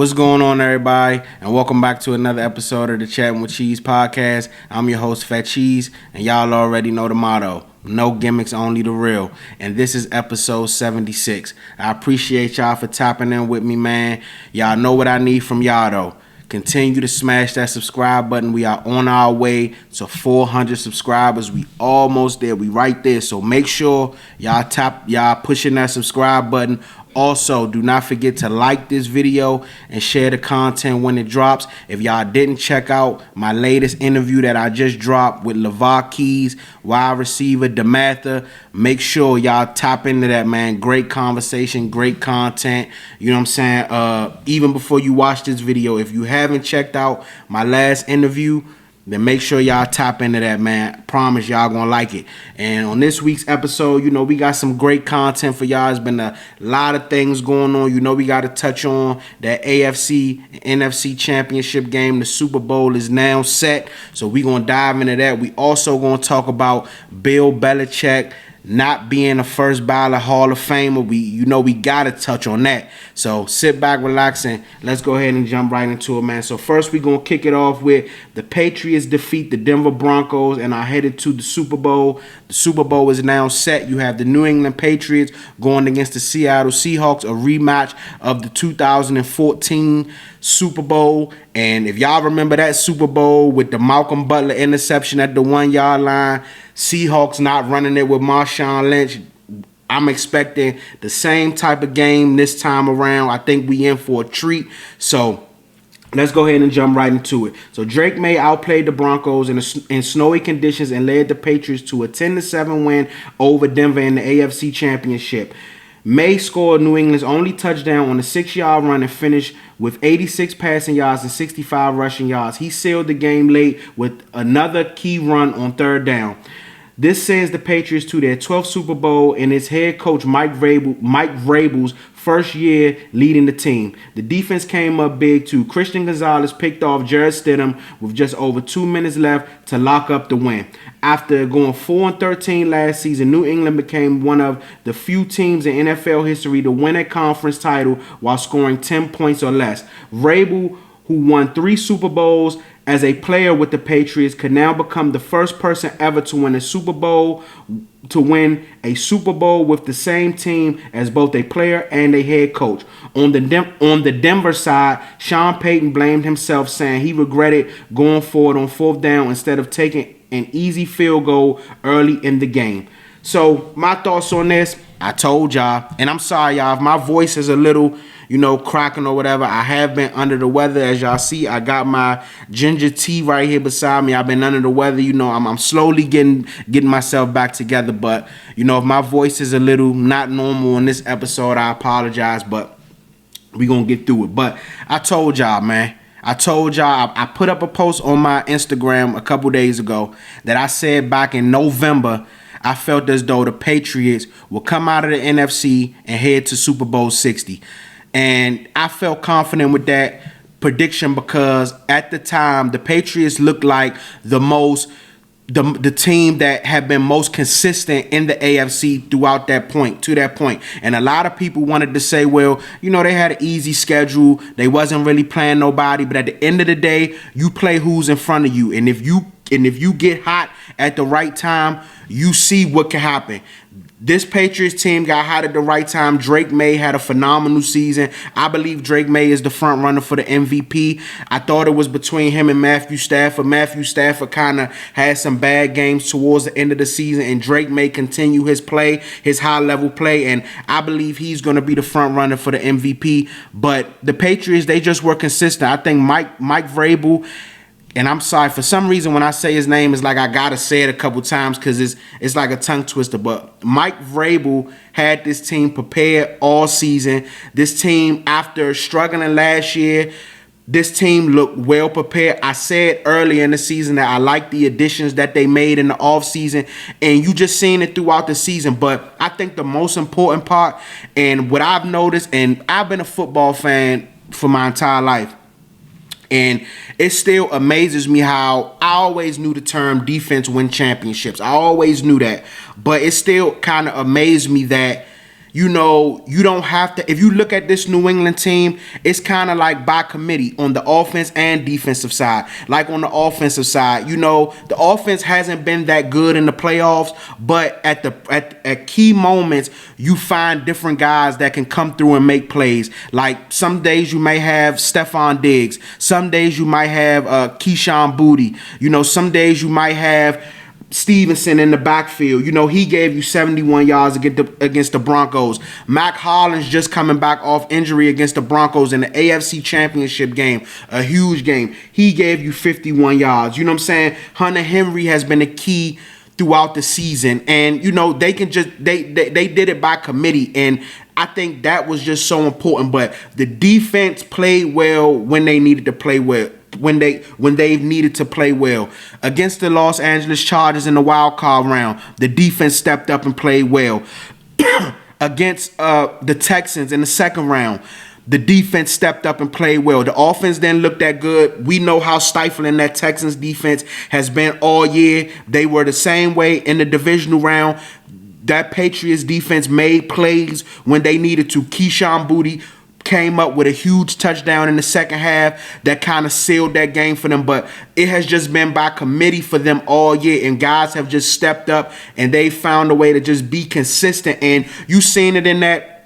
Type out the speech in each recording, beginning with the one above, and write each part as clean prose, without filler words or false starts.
What's going on, everybody? And welcome back to another episode of the Chatting with Cheeze podcast. I'm your host, Fat Cheeze, and y'all already know the motto: no gimmicks, only the real. And this is episode 76. I appreciate y'all for tapping in with me, man. Y'all know what I need from y'all, though. Continue to smash that subscribe button. We are on our way to 400 subscribers. We almost there. We right there. So make sure y'all pushing that subscribe button. Also, do not forget to like this video and share the content when it drops. If y'all didn't check out my latest interview that I just dropped with Cheeze, wide receiver, DeMatha, make sure y'all tap into that, man. Great conversation, great content. You know what I'm saying? Even before you watch this video, if you haven't checked out my last interview, then make sure y'all tap into that, man. Promise y'all gonna like it. And on this week's episode, we got some great content for y'all. There's been a lot of things going on. We got to touch on that AFC and NFC championship game. The Super Bowl is now set, so we gonna dive into that. We also gonna talk about Bill Belichick not being a first ballot Hall of Famer. We gotta touch on that. So sit back, relax, and let's go ahead and jump right into it, man. So first, we're gonna kick it off with the Patriots defeat the Denver Broncos and are headed to the Super Bowl. The Super Bowl is now set. You have the New England Patriots going against the Seattle Seahawks, a rematch of the 2014 Super Bowl. And if y'all remember that Super Bowl with the Malcolm Butler interception at the 1-yard line, Seahawks not running it with Marshawn Lynch, I'm expecting the same type of game this time around. I think we in for a treat. So let's go ahead and jump right into it. So drakemaye outplayed the Broncos in snowy conditions and led the Patriots to a 10-7 win over Denver in the AFC Championship. Maye scored New England's only touchdown on a 6-yard run and finished with 86 passing yards and 65 rushing yards. He sealed the game late with another key run on third down. This sends the Patriots to their 12th Super Bowl and its head coach Mike Vrabel's first year leading the team. The defense came up big too. Christian Gonzalez picked off Jarrett Stidham with just over 2 minutes left to lock up the win. After going 4-13 last season, New England became one of the few teams in NFL history to win a conference title while scoring 10 points or less. Vrabel, who won 3 Super Bowls as a player with the Patriots, could now become the first person ever to win a Super Bowl with the same team as both a player and a head coach. On the Denver side, Sean Payton blamed himself, saying he regretted going forward on 4th down instead of taking an easy field goal early in the game. So my thoughts on this, I told y'all, and I'm sorry, y'all, if my voice is a little, cracking or whatever. I have been under the weather. As y'all see, I got my ginger tea right here beside me. I've been under the weather. I'm slowly getting myself back together. But, if my voice is a little not normal in this episode, I apologize. But we going to get through it. But I told y'all, man. I put up a post on my Instagram a couple days ago that I said back in November, I felt as though the Patriots will come out of the NFC and head to Super Bowl 60. And I felt confident with that prediction because at the time, the Patriots looked like the team that had been most consistent in the AFC to that point. And a lot of people wanted to say, well, they had an easy schedule. They wasn't really playing nobody. But at the end of the day, you play who's in front of you. And if you get hot at the right time, you see what can happen. This Patriots team got hot at the right time. drakemaye had a phenomenal season. I believe drakemaye is the front runner for the MVP. I thought it was between him and Matthew Stafford. Matthew Stafford kind of had some bad games towards the end of the season, and drakemaye continue his play, his high-level play, and I believe he's going to be the front runner for the MVP. But the Patriots, they just were consistent. I think Mike Vrabel, and I'm sorry, for some reason when I say his name, it's like I gotta say it a couple times because it's like a tongue twister. But Mike Vrabel had this team prepared all season. This team, after struggling last year, this team looked well prepared. I said earlier in the season that I like the additions that they made in the offseason, and you just seen it throughout the season. But I think the most important part, and what I've noticed, and I've been a football fan for my entire life, and it still amazes me how I always knew the term defense win championships. I always knew that. But it still kind of amazed me that you know, you don't have to. If you look at this New England team, it's kind of like by committee on the offense and defensive side. Like on the offensive side, you know, the offense hasn't been that good in the playoffs, but at key moments, you find different guys that can come through and make plays. Like some days you may have Stephon Diggs, some days you might have Keyshawn Boutte. You know, some days you might have Stevenson in the backfield. You know, he gave you 71 yards against the Broncos. Mac Hollins just coming back off injury against the Broncos in the AFC Championship game, a huge game. He gave you 51 yards. You know what I'm saying? Hunter Henry has been a key throughout the season, and you know they can just they did it by committee, and I think that was just so important. But the defense played well when they needed to play well. When they needed to play well. Against the Los Angeles Chargers in the wild card round, the defense stepped up and played well. Against the Texans in the second round, the defense stepped up and played well. The offense didn't look that good. We know how stifling that Texans defense has been all year. They were the same way in the divisional round. That Patriots defense made plays when they needed to. Keyshawn Boutte came up with a huge touchdown in the second half that kind of sealed that game for them. But it has just been by committee for them all year, and guys have just stepped up and they found a way to just be consistent. And you seen it in that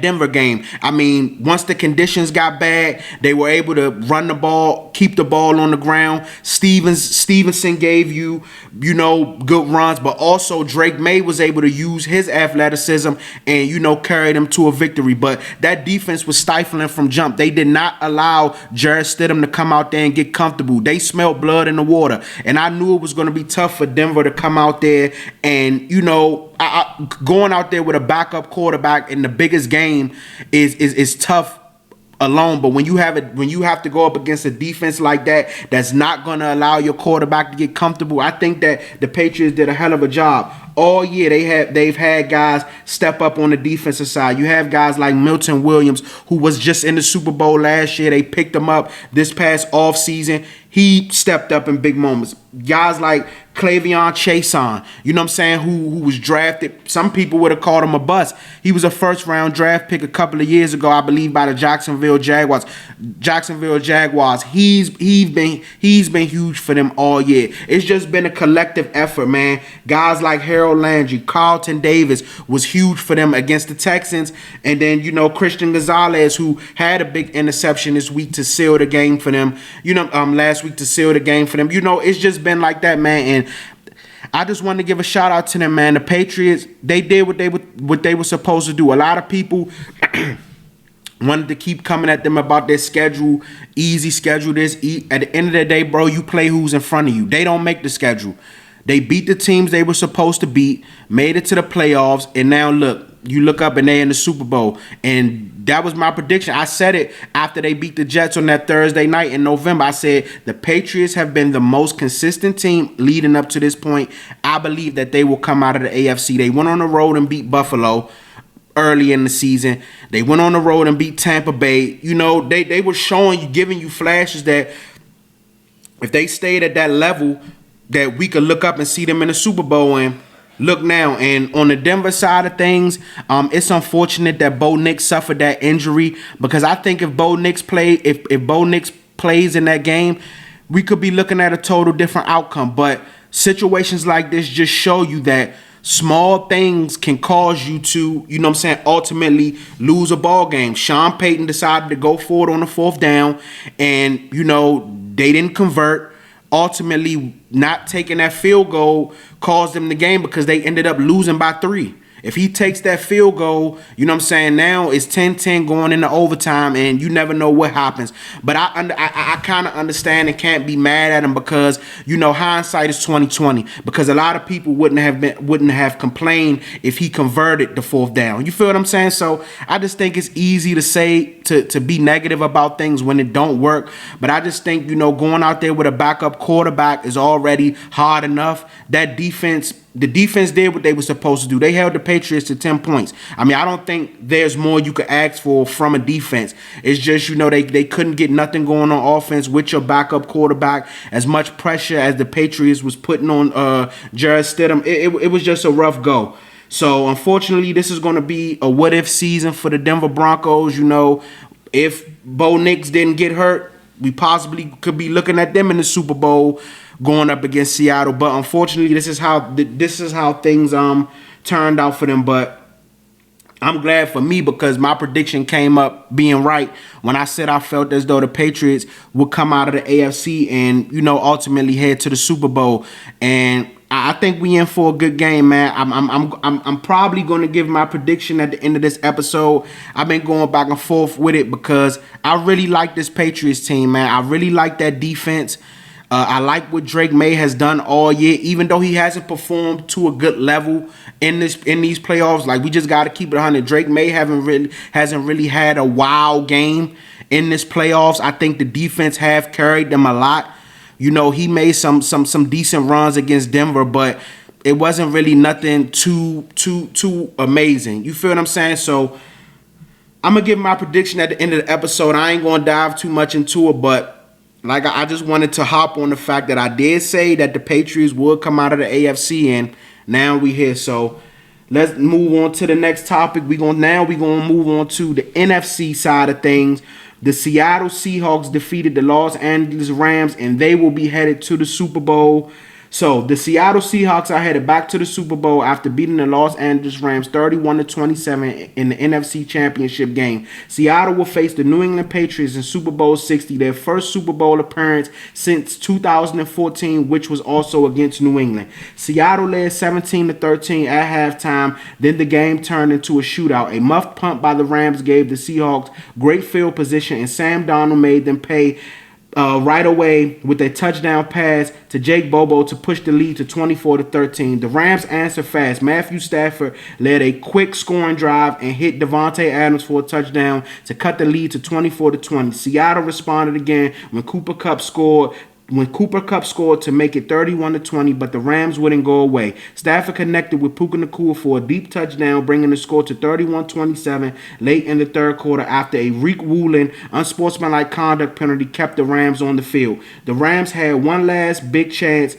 Denver game. I mean, once the conditions got bad, they were able to run the ball, keep the ball on the ground. Stevenson gave you, you know, good runs, but also drakemaye was able to use his athleticism and, you know, carry them to a victory. But that defense was stifling from jump. They did not allow Jarrett Stidham to come out there and get comfortable. They smelled blood in the water, and I knew it was going to be tough for Denver to come out there and, you know, going out there with a backup quarterback in the biggest game is tough alone. But when you have to go up against a defense like that, that's not going to allow your quarterback to get comfortable, I think that the Patriots did a hell of a job. All year they've had guys step up on the defensive side. You have guys like Milton Williams, who was just in the Super Bowl last year. They picked him up this past offseason. He stepped up in big moments. Guys like Clavion Chason, you know what I'm saying, who was drafted. Some people would have called him a bust. He was a first-round draft pick a couple of years ago, I believe, by the Jacksonville Jaguars. He's been huge for them all year. It's just been a collective effort, man. Guys like Harold Landry, Carlton Davis was huge for them against the Texans. And then, you know, Christian Gonzalez, who had a big interception this week to seal the game for them. You know, last week to seal the game for them. You know, it's just been like that, man. And I just wanted to give a shout out to them, man. The Patriots, they did what they were supposed to do. A lot of people wanted to keep coming at them about their schedule, easy schedule this. At the end of the day, bro, you play who's in front of you. They don't make the schedule. They beat the teams they were supposed to beat, made it to the playoffs, and now look, you look up and they're in the Super Bowl. And that was my prediction. I said it after they beat the Jets on that Thursday night in November. I said the Patriots have been the most consistent team leading up to this point. I believe that they will come out of the AFC. They went on the road and beat Buffalo early in the season. They went on the road and beat Tampa Bay. You know, they were showing you, giving you flashes that if they stayed at that level, that we could look up and see them in the Super Bowl. And look now. And on the Denver side of things, it's unfortunate that Bo Nix suffered that injury, because I think if Bo Nix plays in that game, we could be looking at a total different outcome. But situations like this just show you that small things can cause you to, you know what I'm saying, ultimately lose a ball game. Sean Payton decided to go forward on the fourth down, and, you know, they didn't convert. Ultimately, not taking that field goal caused them the game, because they ended up losing by 3. If he takes that field goal, you know what I'm saying, now it's 10-10 going into overtime, and you never know what happens. But I kind of understand and can't be mad at him, because, you know, hindsight is 20/20. Because a lot of people wouldn't have complained if he converted the fourth down. You feel what I'm saying? So I just think it's easy to say to be negative about things when it don't work. But I just think, you know, going out there with a backup quarterback is already hard enough. That defense. The defense did what they were supposed to do. They held the Patriots to 10 points. I mean, I don't think there's more you could ask for from a defense. It's just, you know, they couldn't get nothing going on offense with your backup quarterback. As much pressure as the Patriots was putting on Jarrett Stidham, it was just a rough go. So unfortunately, this is going to be a what if season for the Denver Broncos. You know, if Bo Nix didn't get hurt, we possibly could be looking at them in the Super Bowl going up against Seattle. But unfortunately, this is how things turned out for them. But I'm glad for me because my prediction came up being right when I said I felt as though the Patriots would come out of the AFC and, you know, ultimately head to the Super Bowl. And I think we in for a good game, man. I'm probably going to give my prediction at the end of this episode. I've been going back and forth with it because I really like this Patriots team, man. I really like that defense. I like what drakemaye has done all year, even though he hasn't performed to a good level in these playoffs. Like, we just got to keep it 100. drakemaye hasn't really had a wow game in this playoffs. I think the defense have carried them a lot. You know, he made some decent runs against Denver, but it wasn't really nothing too amazing. You feel what I'm saying? So I'm gonna give my prediction at the end of the episode. I ain't gonna dive too much into it, but like, I just wanted to hop on the fact that I did say that the Patriots would come out of the AFC, and now we here. So let's move on to the next topic. We're gonna move on to the NFC side of things. The Seattle Seahawks defeated the Los Angeles Rams, and they will be headed to the Super Bowl. So the Seattle Seahawks are headed back to the Super Bowl after beating the Los Angeles Rams 31-27 in the NFC Championship game. Seattle will face the New England Patriots in Super Bowl 60, their first Super Bowl appearance since 2014, which was also against New England. Seattle led 17-13 at halftime. Then the game turned into a shootout. A muffed punt by the Rams gave the Seahawks great field position, and Sam Darnold made them pay right away with a touchdown pass to Jake Bobo to push the lead to 24-13. The Rams answered fast. Matthew Stafford led a quick scoring drive and hit Devontae Adams for a touchdown to cut the lead to 24-20. Seattle responded again when Cooper Kupp scored to make it 31-20, but the Rams wouldn't go away. Stafford connected with Puka Nacua for a deep touchdown, bringing the score to 31-27 late in the third quarter after a Rick Woolen unsportsmanlike conduct penalty kept the Rams on the field. The Rams had one last big chance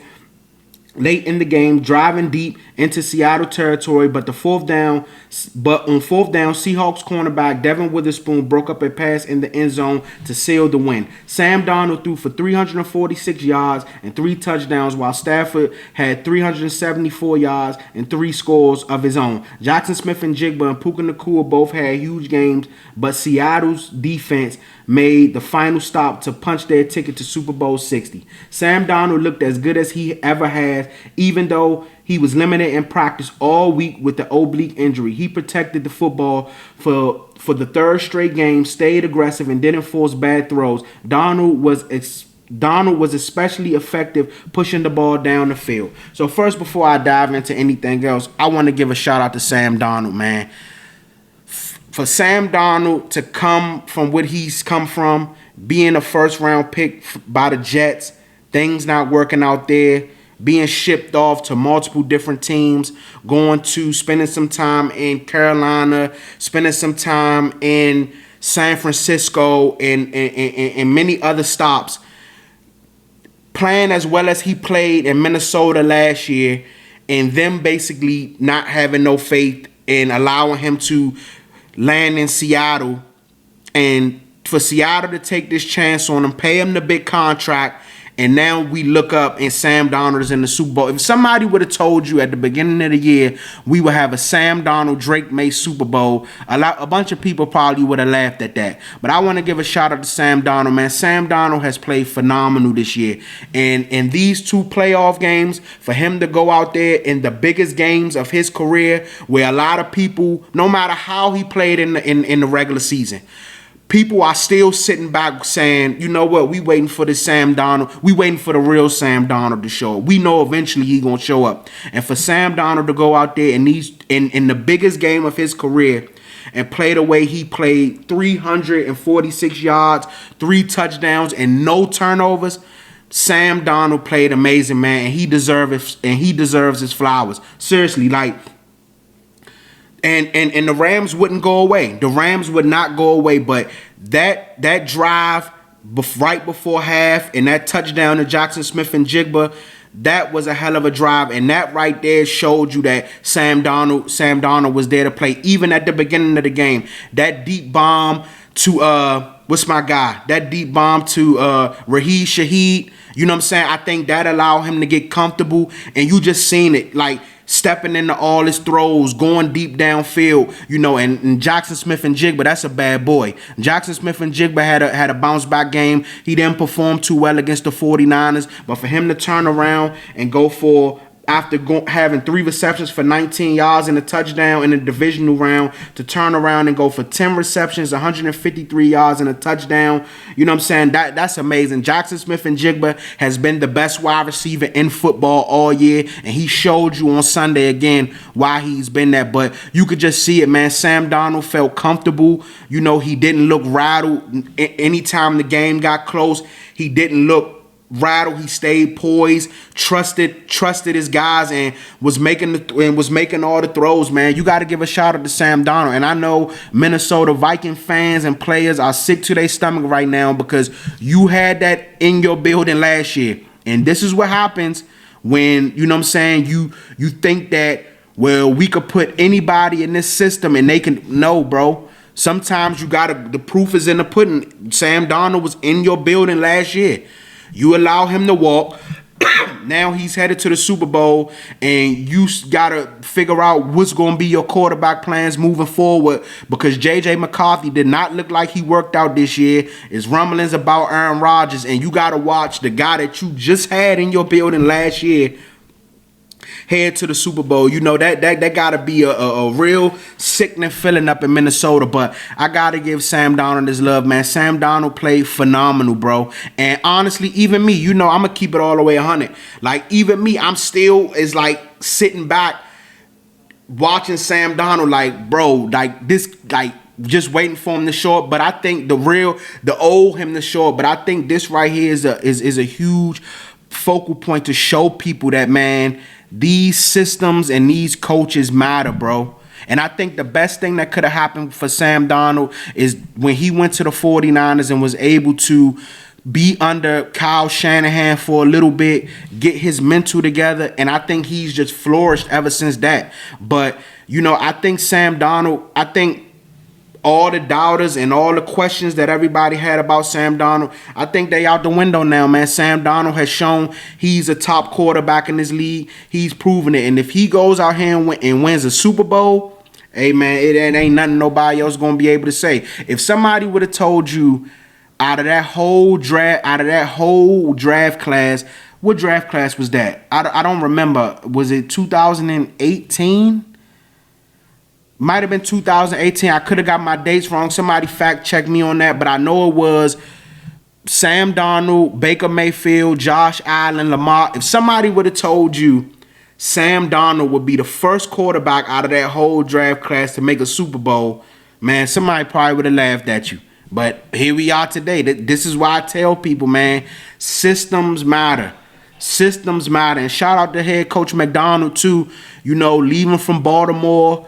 late in the game, driving deep into Seattle territory, but on fourth down, Seahawks cornerback Devin Witherspoon broke up a pass in the end zone to seal the win. Sam Darnold threw for 346 yards and 3 touchdowns, while Stafford had 374 yards and 3 scores of his own. Jackson Smith-Njigba and Puka Nacua both had huge games, but Seattle's defense made the final stop to punch their ticket to Super Bowl 60. Sam Darnold looked as good as he ever has, even though he was limited in practice all week with the oblique injury. He protected the football for the third straight game, stayed aggressive, and didn't force bad throws. Donald was especially effective pushing the ball down the field. So first, before I dive into anything else, I want to give a shout out to Sam Darnold, man. For Sam Darnold to come from what he's come from, being a first-round pick by the Jets, things not working out there, being shipped off to multiple different teams, spending some time in Carolina, spending some time in San Francisco, and many other stops, playing as well as he played in Minnesota last year, and them basically not having no faith in allowing him to land in Seattle, and for Seattle to take this chance on him, pay him the big contract, and now we look up and Sam Darnold is in the Super Bowl. If somebody would have told you at the beginning of the year we would have a Sam Darnold drakemaye Super Bowl, a bunch of people probably would have laughed at that. But I want to give a shout out to Sam Darnold, man. Sam Darnold has played phenomenal this year. And in these 2 playoff games, for him to go out there in the biggest games of his career, where a lot of people, no matter how he played in the regular season, people are still sitting back saying, you know what, we waiting for the Sam Darnold. We waiting for the real Sam Darnold to show up. We know eventually he's going to show up. And for Sam Darnold to go out there in the biggest game of his career and play the way he played, 346 yards, 3 touchdowns, and no turnovers, Sam Darnold played amazing, man, and he deserves his flowers. Seriously, like, And the Rams wouldn't go away. The Rams would not go away. But that drive right before half and that touchdown to Jackson Smith-Njigba, that was a hell of a drive, and that right there showed you that Sam Darnold was there to play, even at the beginning of the game. That deep bomb to what's my guy? That deep bomb to Raheem Shaheed. You know what I'm saying? I think that allowed him to get comfortable, and you just seen it, like stepping into all his throws, going deep downfield, you know, and Jackson Smith-Njigba, that's a bad boy. Jackson Smith-Njigba had a bounce back game. He didn't perform too well against the 49ers, but for him to turn around and go for, after having 3 receptions for 19 yards and a touchdown in the divisional round, to turn around and go for 10 receptions, 153 yards and a touchdown. You know what I'm saying? That's amazing. Jackson Smith-Njigba has been the best wide receiver in football all year, and he showed you on Sunday again why he's been that. But you could just see it, man. Sam Darnold felt comfortable. You know, he didn't look rattled. Anytime the game got close, he didn't look rattle. He stayed poised, trusted his guys, and was making all the throws, man. You got to give a shout out to Sam Darnold. And I know Minnesota Viking fans and players are sick to their stomach right now because you had that in your building last year. And this is what happens when, you know what I'm saying, you think that, well, we could put anybody in this system and they can. No, bro. Sometimes the proof is in the pudding. Sam Darnold was in your building last year. You allow him to walk. Now he's headed to the Super Bowl, and you got to figure out what's going to be your quarterback plans moving forward, because J.J. McCarthy did not look like he worked out this year. It's rumblings about Aaron Rodgers, and you got to watch the guy that you just had in your building last year head to the Super Bowl. You know, that got to be a real sickening feeling up in Minnesota. But I got to give Sam Darnold his love, man. Sam Darnold played phenomenal, bro. And honestly, even me, you know, I'm going to keep it all the way 100. Like, even me, I'm still is like sitting back watching Sam Darnold like, bro, like this, like, just waiting for him to show up. But I think the old him to show up. But I think this right here is a huge focal point to show people that, man, these systems and these coaches matter, bro. And I think the best thing that could have happened for Sam Darnold is when he went to the 49ers and was able to be under Kyle Shanahan for a little bit, get his mental together, and I think he's just flourished ever since that. But, you know, I think Sam Darnold, I think all the doubters and all the questions that everybody had about Sam Darnold, I think they out the window now, man. Sam Darnold has shown he's a top quarterback in this league. He's proven it. And if he goes out here and wins a Super Bowl, hey, man, it ain't nothing nobody else going to be able to say. If somebody would have told you out of that whole draft class, what draft class was that? I don't remember. Was it 2018? Might have been 2018. I could have got my dates wrong. Somebody fact check me on that. But I know it was Sam Darnold, Baker Mayfield, Josh Allen, Lamar. If somebody would have told you Sam Darnold would be the first quarterback out of that whole draft class to make a Super Bowl, man, somebody probably would have laughed at you. But here we are today. This is why I tell people, man, systems matter. Systems matter. And shout out to head coach McDonald, too. You know, leaving from Baltimore.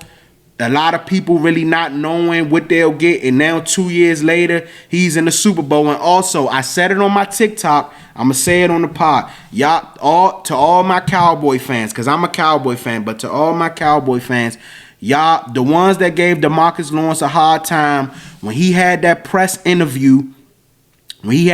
A lot of people really not knowing what they'll get, and now 2 years later, he's in the Super Bowl. And also, I said it on my TikTok. I'm going to say it on the pod. Y'all, to all my Cowboy fans, because I'm a Cowboy fan, but to all my Cowboy fans, y'all, the ones that gave DeMarcus Lawrence a hard time when he had that press interview, when he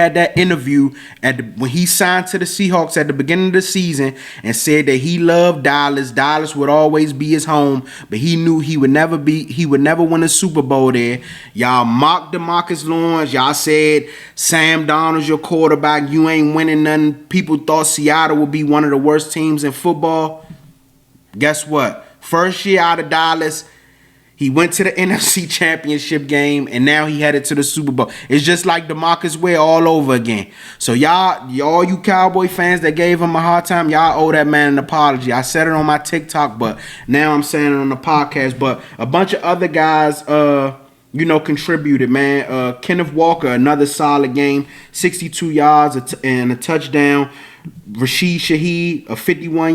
signed to the Seahawks at the beginning of the season and said that he loved Dallas. Dallas would always be his home, but he knew he would never win a Super Bowl there. Y'all mocked DeMarcus Lawrence. Y'all said Sam Darnold's your quarterback. You ain't winning nothing. People thought Seattle would be one of the worst teams in football. Guess what? First year out of Dallas, he went to the NFC Championship game, and now he headed to the Super Bowl. It's just like DeMarcus Ware all over again. So y'all, you Cowboy fans that gave him a hard time, y'all owe that man an apology. I said it on my TikTok, but now I'm saying it on the podcast. But a bunch of other guys, contributed, man. Kenneth Walker, another solid game, 62 yards and a touchdown. Rashid Shaheed, 51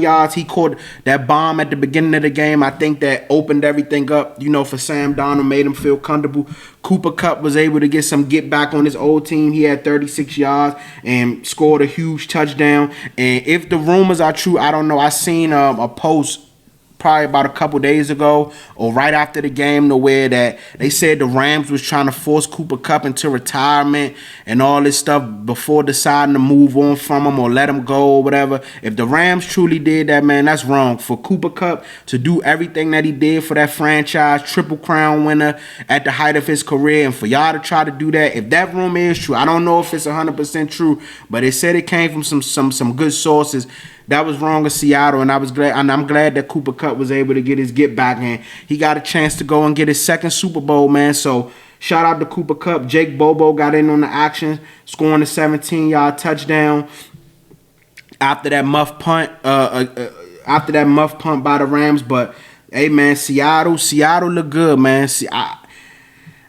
yards. He caught that bomb at the beginning of the game. I think that opened everything up, for Sam Darnold, made him feel comfortable. Cooper Kupp was able to get some get back on his old team. He had 36 yards and scored a huge touchdown. And if the rumors are true, I don't know. I seen a post probably about a couple days ago or right after the game where that they said the Rams was trying to force Cooper Kupp into retirement and all this stuff before deciding to move on from him or let him go or whatever. If the Rams truly did that, man, that's wrong. For Cooper Kupp to do everything that he did for that franchise, Triple Crown winner at the height of his career, and for y'all to try to do that, if that rumor is true, I don't know if it's 100% true, but it said it came from some good sources. That was wrong in Seattle, and I'm glad that Cooper Kupp was able to get his get back, and he got a chance to go and get his second Super Bowl, man. So shout out to Cooper Kupp. Jake Bobo got in on the action, scoring a 17-yard touchdown after that muff punt. After that muff punt by the Rams, but hey, man, Seattle look good, man.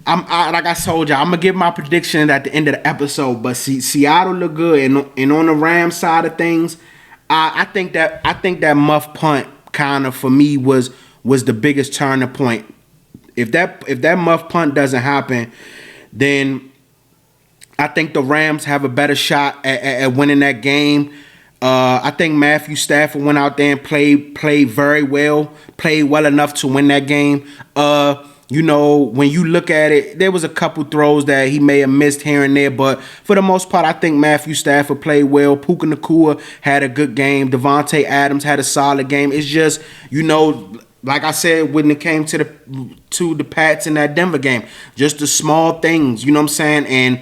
I'm like I told you, I'm gonna give my prediction at the end of the episode, but Seattle look good, and on the Rams side of things, I think that muff punt kind of for me was the biggest turning point. If that muff punt doesn't happen, then I think the Rams have a better shot at winning that game. I think Matthew Stafford went out there and played very well, played well enough to win that game. When you look at it, there was a couple throws that he may have missed here and there, but for the most part, I think Matthew Stafford played well. Puka Nacua had a good game. Devontae Adams had a solid game. It's just, like I said, when it came to the Pats in that Denver game, just the small things, you know what I'm saying? And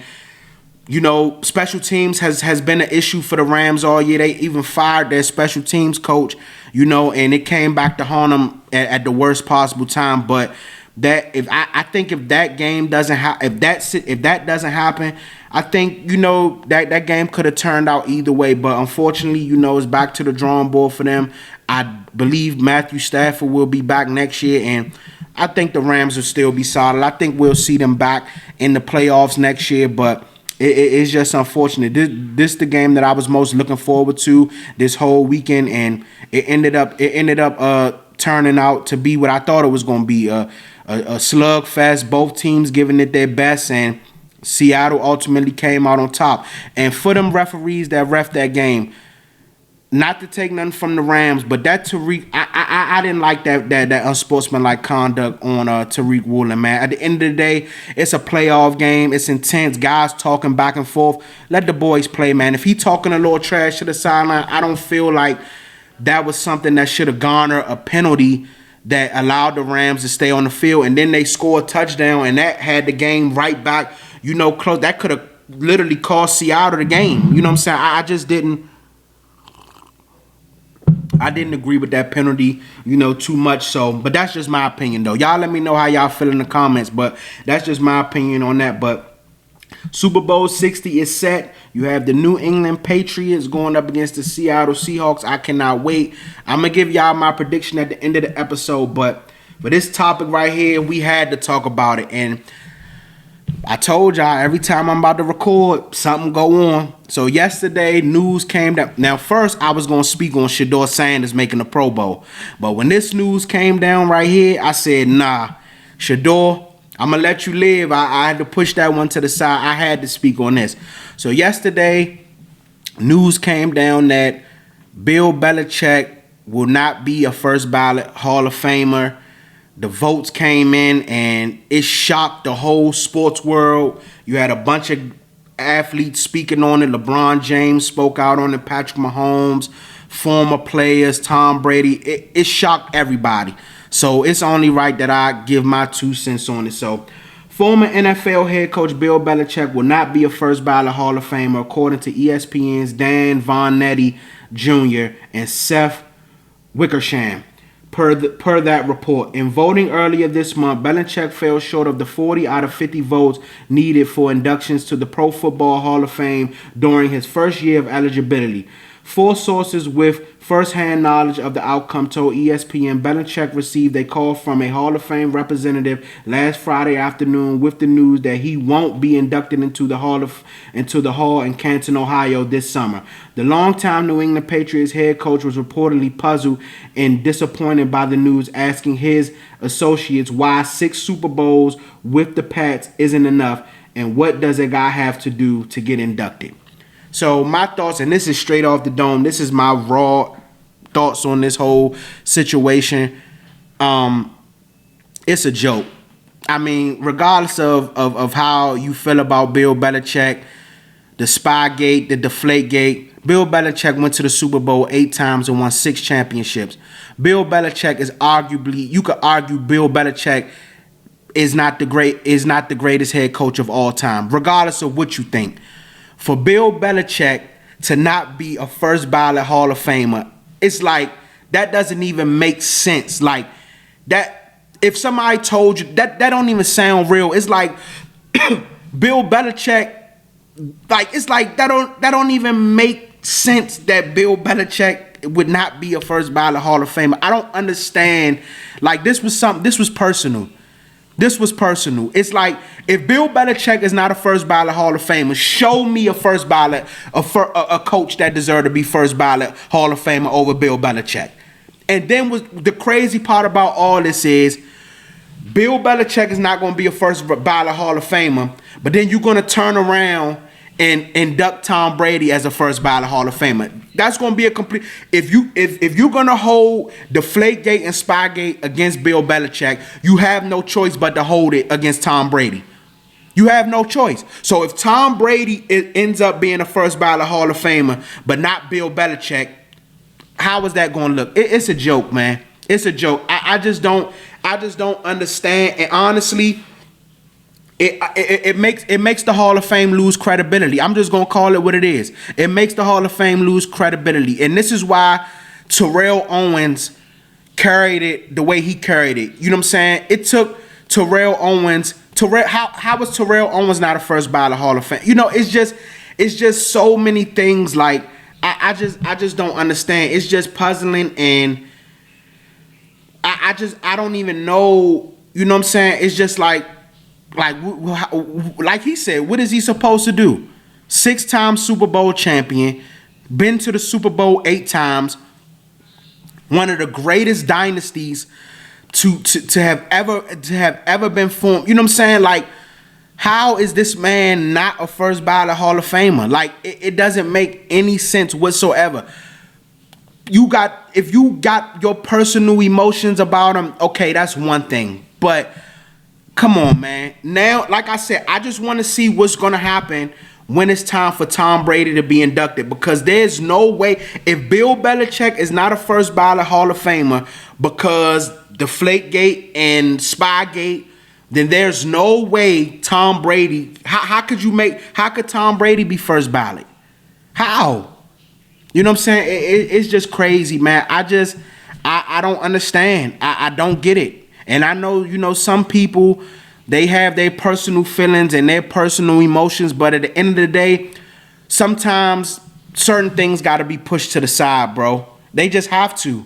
special teams has been an issue for the Rams all year. They even fired their special teams coach, and it came back to haunt them at the worst possible time. But I think if that game doesn't if that doesn't happen, I think that game could have turned out either way. But unfortunately, it's back to the drawing board for them. I believe Matthew Stafford will be back next year, and I think the Rams will still be solid. I think we'll see them back in the playoffs next year, but it's just unfortunate. This is the game that I was most looking forward to this whole weekend, and it ended up turning out to be what I thought it was going to be, a slugfest, both teams giving it their best, and Seattle ultimately came out on top. And for them referees that ref that game, not to take nothing from the Rams, but that Tariq, I didn't like that unsportsmanlike conduct on Tariq Woolen, man. At the end of the day, it's a playoff game. It's intense. Guys talking back and forth. Let the boys play, man. If he talking a little trash to the sideline, I don't feel like that was something that should have garnered a penalty that allowed the Rams to stay on the field. And then they scored a touchdown, and that had the game right back, close. That could have literally cost Seattle the game. You know what I'm saying? I just didn't agree with that penalty, too much. So, but that's just my opinion, though. Y'all let me know how y'all feel in the comments, but that's just my opinion on that. But Super Bowl 60 is set. You have the New England Patriots going up against the Seattle Seahawks. I cannot wait. I'm going to give y'all my prediction at the end of the episode, but for this topic right here, we had to talk about it. And I told y'all, every time I'm about to record, something go on. So yesterday, news came down. Now, first, I was going to speak on Shedeur Sanders making the Pro Bowl. But when this news came down right here, I said, nah, Shedeur, I'm going to let you live. I had to push that one to the side. I had to speak on this. So yesterday, news came down that Bill Belichick will not be a first ballot Hall of Famer. The votes came in, and it shocked the whole sports world. You had a bunch of athletes speaking on it. LeBron James spoke out on it. Patrick Mahomes, former players, Tom Brady. It shocked everybody. So it's only right that I give my 2 cents on it. So former NFL head coach Bill Belichick will not be a first ballot Hall of Famer, according to ESPN's Dan Von Netty Jr. and Seth Wickersham. Per that report, in voting earlier this month, Belichick fell short of the 40 out of 50 votes needed for inductions to the Pro Football Hall of Fame during his first year of eligibility. 4 sources with first-hand knowledge of the outcome told ESPN Belichick received a call from a Hall of Fame representative last Friday afternoon with the news that he won't be inducted into the Hall in Canton, Ohio this summer. The longtime New England Patriots head coach was reportedly puzzled and disappointed by the news, asking his associates why 6 Super Bowls with the Pats isn't enough and what does a guy have to do to get inducted. So my thoughts, and this is straight off the dome, this is my raw thoughts on this whole situation. It's a joke. I mean, regardless of how you feel about Bill Belichick, the Spygate, the Deflategate, Bill Belichick went to the Super Bowl 8 times and won 6 championships. Bill Belichick is arguably, you could argue Bill Belichick is not the greatest head coach of all time, regardless of what you think. For Bill Belichick to not be a first ballot Hall of Famer, it's like that doesn't even make sense. Like that, if somebody told you that don't even sound real. It's like Bill Belichick, like it's like that don't even make sense that Bill Belichick would not be a first ballot Hall of Famer. I don't understand. Like this was personal. This was personal. It's like, if Bill Belichick is not a first ballot Hall of Famer, show me a first ballot, a coach that deserved to be first ballot Hall of Famer over Bill Belichick. And then the crazy part about all this is, Bill Belichick is not going to be a first ballot Hall of Famer, but then you're going to turn around and induct Tom Brady as a first ballot Hall of Famer. That's going to be a complete. If you're going to hold Deflategate and Spygate against Bill Belichick, you have no choice but to hold it against Tom Brady. You have no choice. So if Tom Brady ends up being a first ballot Hall of Famer, but not Bill Belichick, how is that going to look? It's a joke, man. It's a joke. I just don't understand. And honestly, It makes the Hall of Fame lose credibility. I'm just gonna call it what it is. It makes the Hall of Fame lose credibility, and this is why Terrell Owens carried it the way he carried it. You know what I'm saying? It took Terrell Owens. How was Terrell Owens not a first ballot Hall of Fame? You know, it's just so many things. Like I just don't understand. It's just puzzling, and I don't even know. You know what I'm saying? It's just like he said, what is he supposed to do? 6-time Super Bowl champion, been to the Super Bowl 8 times, one of the greatest dynasties to have ever been formed. You know what I'm saying? Like, how is this man not a first ballot Hall of Famer? Like, it doesn't make any sense whatsoever. If you got your personal emotions about him, okay, that's one thing. But come on, man. Now, like I said, I just want to see what's going to happen when it's time for Tom Brady to be inducted, because there's no way, if Bill Belichick is not a first ballot Hall of Famer because Deflategate and Spygate, then there's no way Tom Brady, how could Tom Brady be first ballot? How? You know what I'm saying? It's just crazy, man. I don't understand. I don't get it. And I know, you know, some people, they have their personal feelings and their personal emotions, but at the end of the day, sometimes certain things got to be pushed to the side, bro. They just have to.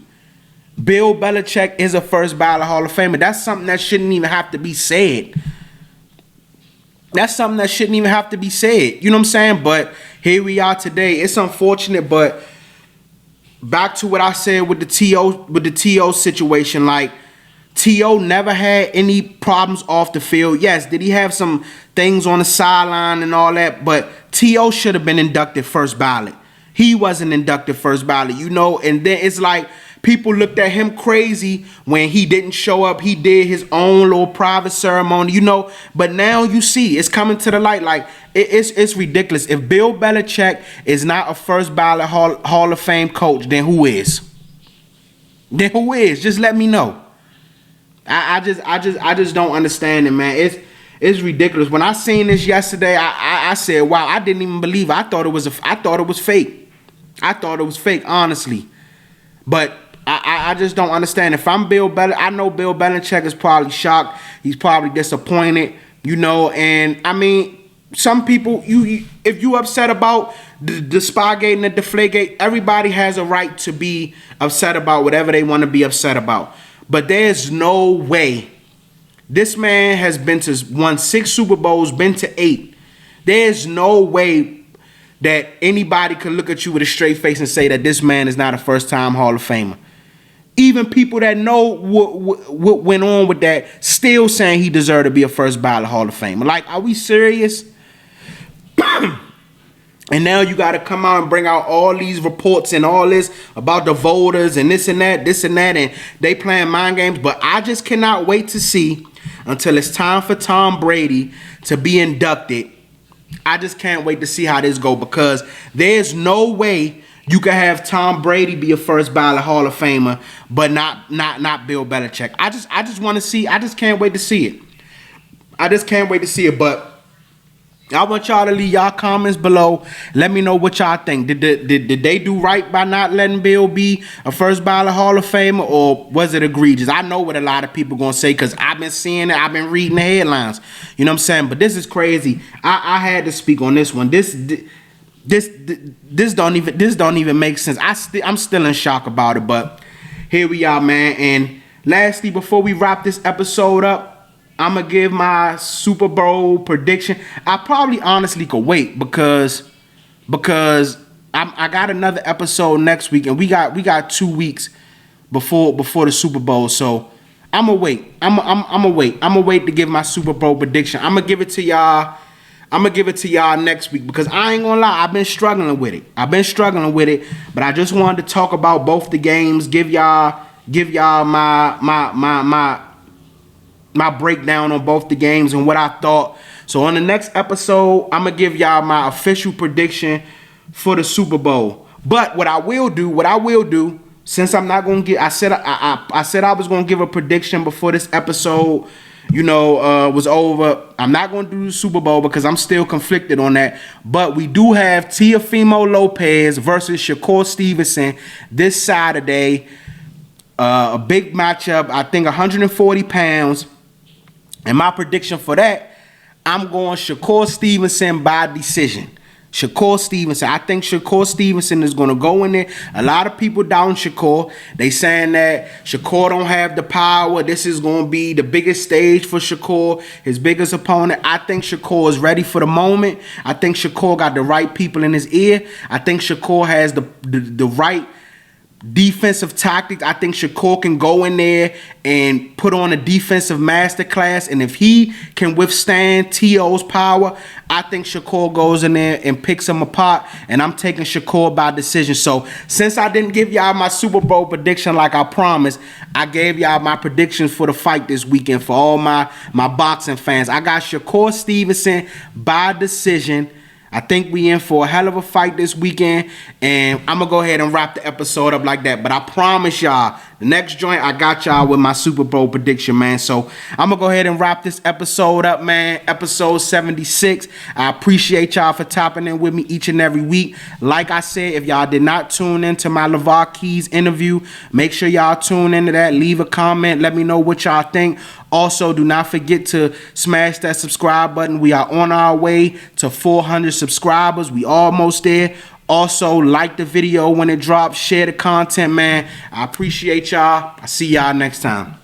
Bill Belichick is a first ballot Hall of Famer. That's something that shouldn't even have to be said. That's something that shouldn't even have to be said. You know what I'm saying? But here we are today. It's unfortunate, but back to what I said with the T.O. situation, like, T.O. never had any problems off the field. Yes, did he have some things on the sideline and all that? But T.O. should have been inducted first ballot. He wasn't inducted first ballot, you know? And then it's like people looked at him crazy when he didn't show up. He did his own little private ceremony, you know? But now you see, it's coming to the light. Like, it's ridiculous. If Bill Belichick is not a first ballot Hall of Fame coach, then who is? Then who is? Just let me know. I just don't understand it, man. It's ridiculous. When I seen this yesterday, I said, wow, I didn't even believe it. I thought it was fake. I thought it was fake, honestly. But I just don't understand. If I'm Bill Belichick, I know Bill Belichick is probably shocked. He's probably disappointed, you know. And I mean, some people, if you upset about the Spygate and the Deflategate, everybody has a right to be upset about whatever they want to be upset about. But there's no way. This man has won 6 Super Bowls, been to 8. There's no way that anybody could look at you with a straight face and say that this man is not a first-time Hall of Famer. Even people that know what went on with that still saying he deserved to be a first ballot Hall of Famer. Like, are we serious? And now you got to come out and bring out all these reports and all this about the voters and this and that, and they playing mind games. But I just cannot wait to see until it's time for Tom Brady to be inducted. I just can't wait to see how this go, because there's no way you can have Tom Brady be a first ballot Hall of Famer, but not Bill Belichick. I just want to see. I just can't wait to see it. But I want y'all to leave y'all comments below. Let me know what y'all think. Did they do right by not letting Bill be a first ballot Hall of Famer, or was it egregious? I know what a lot of people gonna say, because I've been seeing it. I've been reading the headlines. You know what I'm saying? But this is crazy. I had to speak on this one. This don't even make sense. I'm still in shock about it. But here we are, man. And lastly, before we wrap this episode up, I'm going to give my Super Bowl prediction. I probably honestly could wait because I got another episode next week, and we got 2 weeks before the Super Bowl. So I'm going to wait. I'm going to wait to give my Super Bowl prediction. I'm going to give it to y'all. Next week, because I ain't gonna lie, I've been struggling with it. But I just wanted to talk about both the games, give y'all my breakdown on both the games and what I thought. So on the next episode, I'm gonna give y'all my official prediction for the Super Bowl. But what I will do, since I'm not gonna I said I was gonna give a prediction before this episode, was over. I'm not going to do the Super Bowl because I'm still conflicted on that. But we do have Teofimo Lopez versus Shakur Stevenson this Saturday. A big matchup. I think 140 pounds. And my prediction for that, I'm going Shakur Stevenson by decision. Shakur Stevenson. I think Shakur Stevenson is going to go in there. A lot of people down Shakur. They saying that Shakur don't have the power. This is going to be the biggest stage for Shakur, his biggest opponent. I think Shakur is ready for the moment. I think Shakur got the right people in his ear. I think Shakur has the right defensive tactics. I think Shakur can go in there and put on a defensive masterclass, and if he can withstand T.O.'s power, I think Shakur goes in there and picks him apart, and I'm taking Shakur by decision. So since I didn't give y'all my Super Bowl prediction like I promised, I gave y'all my predictions for the fight this weekend for all my boxing fans. I got Shakur Stevenson by decision. I think we in for a hell of a fight this weekend, and I'm going to go ahead and wrap the episode up like that. But I promise y'all, the next joint, I got y'all with my Super Bowl prediction, man. So I'm going to go ahead and wrap this episode up, man. Episode 76. I appreciate y'all for topping in with me each and every week. Like I said, if y'all did not tune into my LeVar Keys interview, make sure y'all tune into that. Leave a comment. Let me know what y'all think. Also, do not forget to smash that subscribe button. We are on our way to 400 subscribers. We almost there. Also, like the video when it drops. Share the content, man. I appreciate y'all. I'll see y'all next time.